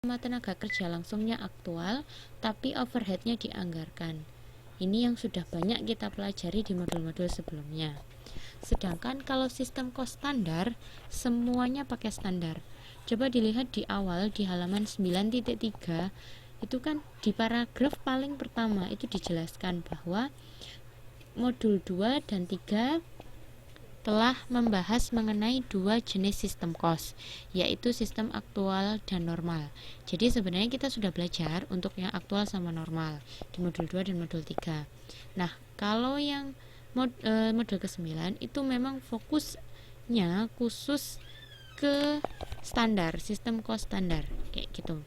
tenaga kerja langsungnya aktual, tapi overheadnya dianggarkan. Ini yang sudah banyak kita pelajari di modul-modul sebelumnya. Sedangkan kalau sistem cost standar, semuanya pakai standar. Coba dilihat di awal di halaman 9.3, itu kan di paragraf paling pertama itu dijelaskan bahwa modul 2 dan 3 telah membahas mengenai dua jenis sistem cost, yaitu sistem aktual dan normal. Jadi sebenarnya kita sudah belajar untuk yang aktual sama normal di modul 2 dan modul 3. Nah, kalau yang modul ke-9 itu memang fokusnya khusus ke standar, sistem cost standar kayak gitu.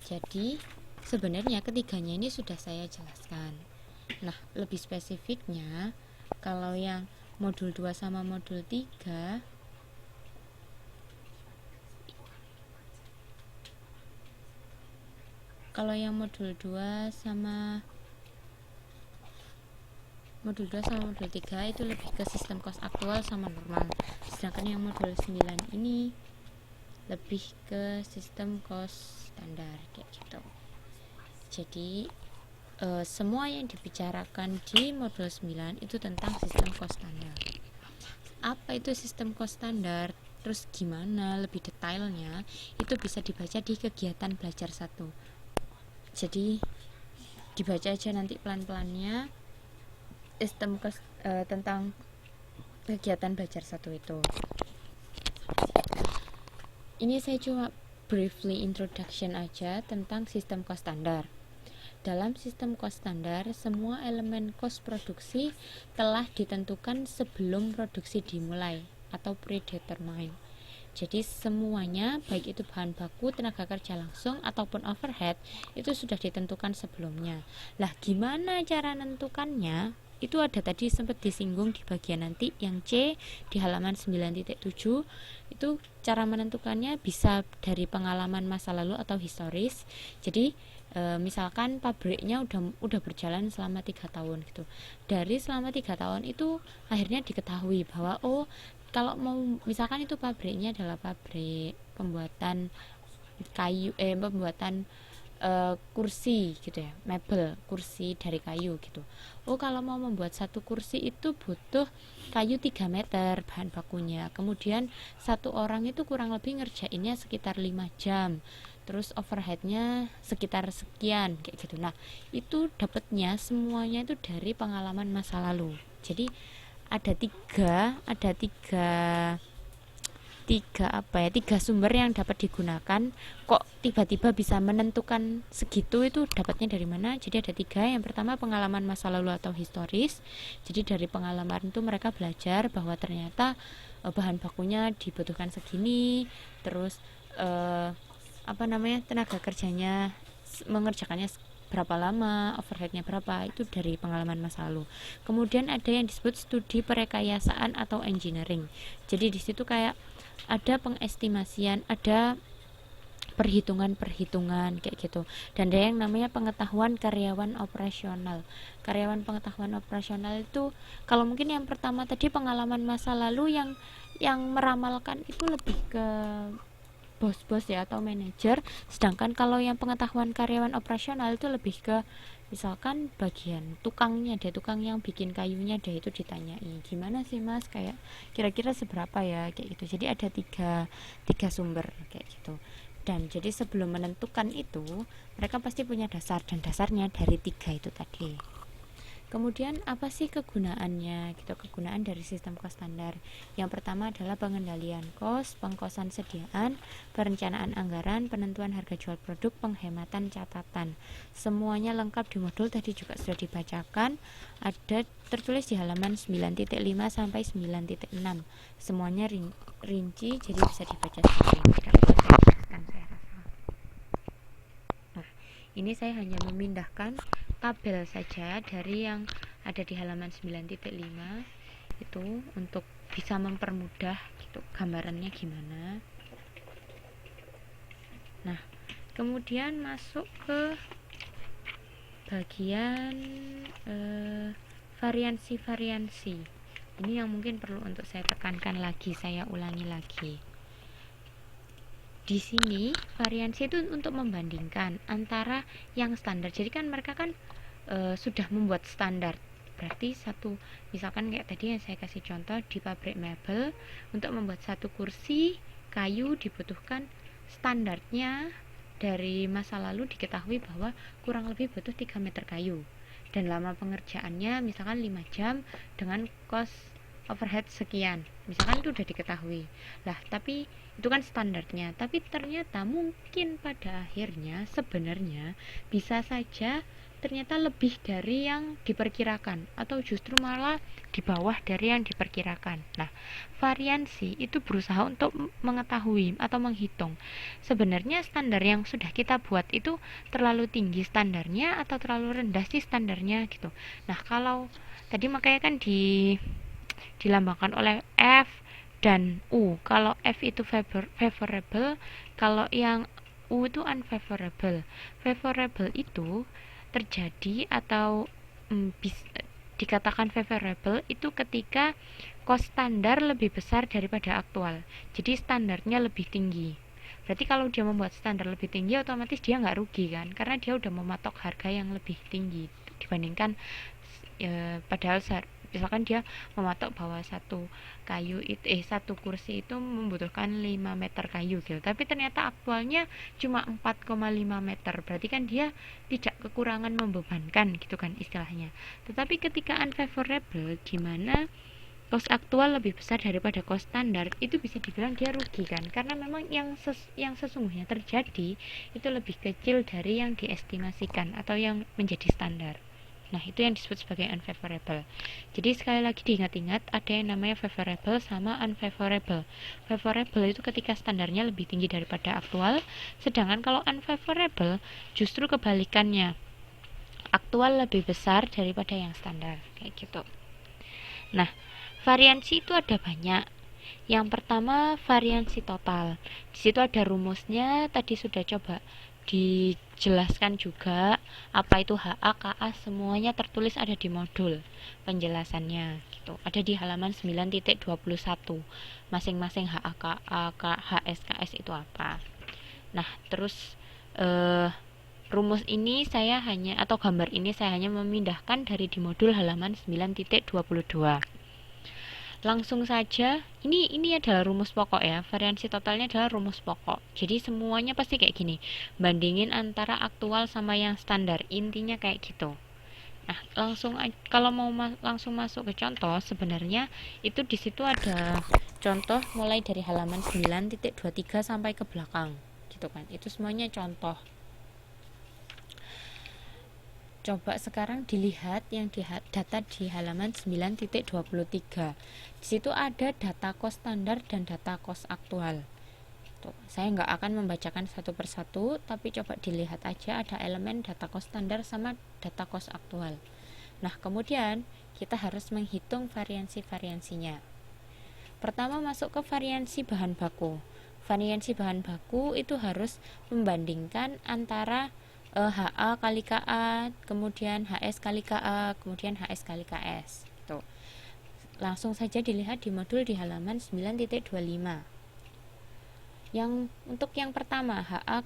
Jadi sebenarnya ketiganya ini sudah saya jelaskan. Nah, lebih spesifiknya kalau yang modul 2 sama modul 3, kalau yang modul 2 sama modul 3 itu lebih ke sistem cost aktual sama normal. Sedangkan yang modul 9 ini lebih ke sistem cost standar kayak gitu. Jadi semua yang dibicarakan di modul 9 itu tentang sistem cost standar. Apa itu sistem cost standar? Terus gimana lebih detailnya? Itu bisa dibaca di kegiatan belajar 1. Jadi dibaca aja nanti pelan-pelannya sistem cost tentang kegiatan belajar 1 itu. Ini saya cuma briefly introduction aja tentang sistem cost standar. Dalam sistem cost standar, semua elemen cost produksi telah ditentukan sebelum produksi dimulai atau predetermined. Jadi semuanya, baik itu bahan baku, tenaga kerja langsung ataupun overhead, itu sudah ditentukan sebelumnya. Lah, gimana cara menentukannya? Itu ada tadi sempat disinggung di bagian nanti yang C di halaman 9.7. Itu cara menentukannya bisa dari pengalaman masa lalu atau historis. Jadi misalkan pabriknya udah berjalan selama 3 tahun gitu. Dari selama 3 tahun itu akhirnya diketahui bahwa kalau mau misalkan itu pabriknya adalah pabrik pembuatan kayu pembuatan kursi gitu ya, mebel, kursi dari kayu gitu. Kalau mau membuat satu kursi itu butuh kayu 3 meter bahan bakunya. Kemudian satu orang itu kurang lebih ngerjainnya sekitar 5 jam. Terus overheadnya sekitar sekian kayak gitu. Nah, itu dapatnya semuanya itu dari pengalaman masa lalu. Jadi ada tiga sumber yang dapat digunakan. Kok tiba-tiba bisa menentukan segitu, itu dapatnya dari mana? Jadi ada 3. Yang pertama pengalaman masa lalu atau historis. Jadi dari pengalaman itu mereka belajar bahwa ternyata bahan bakunya dibutuhkan segini, terus tenaga kerjanya mengerjakannya berapa lama, overheadnya berapa, itu dari pengalaman masa lalu. Kemudian ada yang disebut studi perekayasaan atau engineering. Jadi di situ kayak ada pengestimasian, ada perhitungan kayak gitu. Dan ada yang namanya pengetahuan karyawan operasional. Karyawan pengetahuan operasional itu kalau mungkin yang pertama tadi pengalaman masa lalu yang meramalkan itu lebih ke bos-bos ya atau manajer, sedangkan kalau yang pengetahuan karyawan operasional itu lebih ke misalkan bagian tukangnya deh, tukang yang bikin kayunya deh, itu ditanyai gimana sih mas, kayak kira-kira seberapa ya kayak gitu. Jadi ada tiga sumber kayak gitu. Dan jadi sebelum menentukan itu mereka pasti punya dasar, dan dasarnya dari 3 itu tadi. Kemudian apa sih kegunaannya gitu, kegunaan dari sistem cost standar? Yang pertama adalah pengendalian cost, pengkosan sediaan, perencanaan anggaran, penentuan harga jual produk, penghematan catatan. Semuanya lengkap di modul tadi juga sudah dibacakan, ada tertulis di halaman 9.5 sampai 9.6. Semuanya rinci, jadi bisa dibaca sendiri. Nah, ini saya hanya memindahkan tabel saja dari yang ada di halaman 9.5 itu untuk bisa mempermudah gitu gambarannya gimana. Nah, kemudian masuk ke bagian variansi-variansi. Ini yang mungkin perlu untuk saya tekankan lagi, saya ulangi lagi. di sini variansi itu untuk membandingkan antara yang standar. Jadi kan mereka kan sudah membuat standar. Berarti misalkan kayak tadi yang saya kasih contoh di pabrik mebel, untuk membuat satu kursi kayu dibutuhkan standarnya dari masa lalu diketahui bahwa kurang lebih butuh 3 meter kayu, dan lama pengerjaannya misalkan 5 jam dengan cost overhead sekian, misalkan itu udah diketahui lah. Tapi itu kan standarnya, tapi ternyata mungkin pada akhirnya sebenarnya bisa saja ternyata lebih dari yang diperkirakan, atau justru malah di bawah dari yang diperkirakan. Nah, variansi itu berusaha untuk mengetahui atau menghitung sebenarnya standar yang sudah kita buat itu terlalu tinggi standarnya atau terlalu rendah sih standarnya gitu. Nah, kalau tadi makanya kan dilambangkan oleh F dan U. Kalau F itu favorable, kalau yang U itu unfavorable. Favorable itu terjadi atau dikatakan favorable itu ketika cost standar lebih besar daripada aktual. Jadi standarnya lebih tinggi. Berarti kalau dia membuat standar lebih tinggi, otomatis dia nggak rugi kan, karena dia udah mematok harga yang lebih tinggi dibandingkan padahal misalkan dia mematok bahwa satu kursi itu membutuhkan 5 meter kayu gitu, tapi ternyata aktualnya cuma 4,5 meter, berarti kan dia tidak kekurangan membebankan gitu kan istilahnya. Tetapi ketika unfavorable, gimana cost aktual lebih besar daripada cost standar, itu bisa dibilang dia rugi kan, karena memang yang sesungguhnya terjadi itu lebih kecil dari yang diestimasikan atau yang menjadi standar. Nah, itu yang disebut sebagai unfavorable. Jadi sekali lagi diingat-ingat, ada yang namanya favorable sama unfavorable. Favorable itu ketika standarnya lebih tinggi daripada aktual, sedangkan kalau unfavorable justru kebalikannya, aktual lebih besar daripada yang standar, kayak gitu. Nah, variansi itu ada banyak. Yang pertama variansi total. Di situ ada rumusnya, tadi sudah coba dijelaskan juga apa itu HA, KA, semuanya tertulis ada di modul penjelasannya gitu. Ada di halaman 9.21. Masing-masing HA, KA, HS, KS itu apa. Nah, terus rumus ini gambar ini saya hanya memindahkan dari di modul halaman 9.22. Langsung saja, ini adalah rumus pokok ya. Variansi totalnya adalah rumus pokok. Jadi semuanya pasti kayak gini. Bandingin antara aktual sama yang standar. Intinya kayak gitu. Nah, kalau mau langsung masuk ke contoh, sebenarnya itu di situ ada contoh mulai dari halaman 9.23 sampai ke belakang. Gitu kan. Itu semuanya contoh. Coba sekarang dilihat yang data di halaman 9.23. Di situ ada data cost standar dan data cost aktual. Tuh, saya nggak akan membacakan satu persatu, tapi coba dilihat aja ada elemen data cost standar sama data cost aktual. Nah, kemudian kita harus menghitung variansi-variansinya. Pertama masuk ke variansi bahan baku. Variansi bahan baku itu harus membandingkan antara HA kali KA, kemudian HS kali KA, kemudian HS kali KS. Tuh. Langsung saja dilihat di modul di halaman 9.25. Untuk yang pertama, HA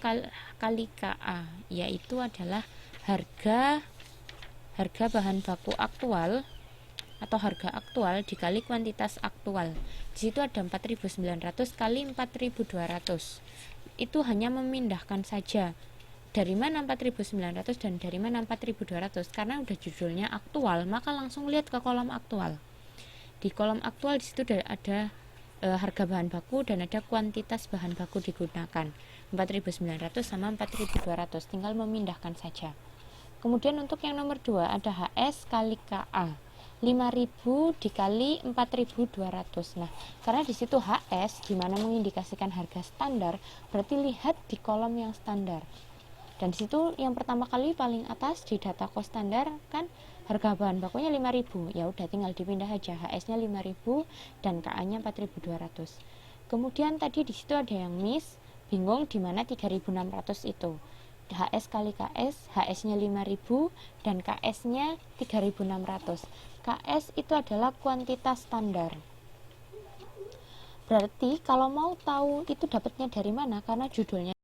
kali KA, yaitu adalah harga bahan baku aktual atau harga aktual dikali kuantitas aktual. Di situ ada 4.900 kali 4.200. Itu hanya memindahkan saja dari mana 4.900 dan dari mana 4.200, karena udah judulnya aktual, maka langsung lihat ke kolom aktual. Di kolom aktual di situ ada harga bahan baku dan ada kuantitas bahan baku digunakan 4.900 sama 4.200, tinggal memindahkan saja. Kemudian untuk yang nomor 2 ada HS kali KA, 5.000 dikali 4.200. Nah, karena di situ HS dimana mengindikasikan harga standar, berarti lihat di kolom yang standar. Dan di situ yang pertama kali paling atas di data cost standar kan harga bahan bakunya 5.000. Ya udah tinggal dipindah aja, HS-nya 5.000 dan KA-nya 4.200. Kemudian tadi di situ ada yang miss, bingung di mana 3.600 itu. HS kali KS, HS-nya 5.000 dan KS-nya 3.600. KS itu adalah kuantitas standar. Berarti kalau mau tahu itu dapatnya dari mana, karena judulnya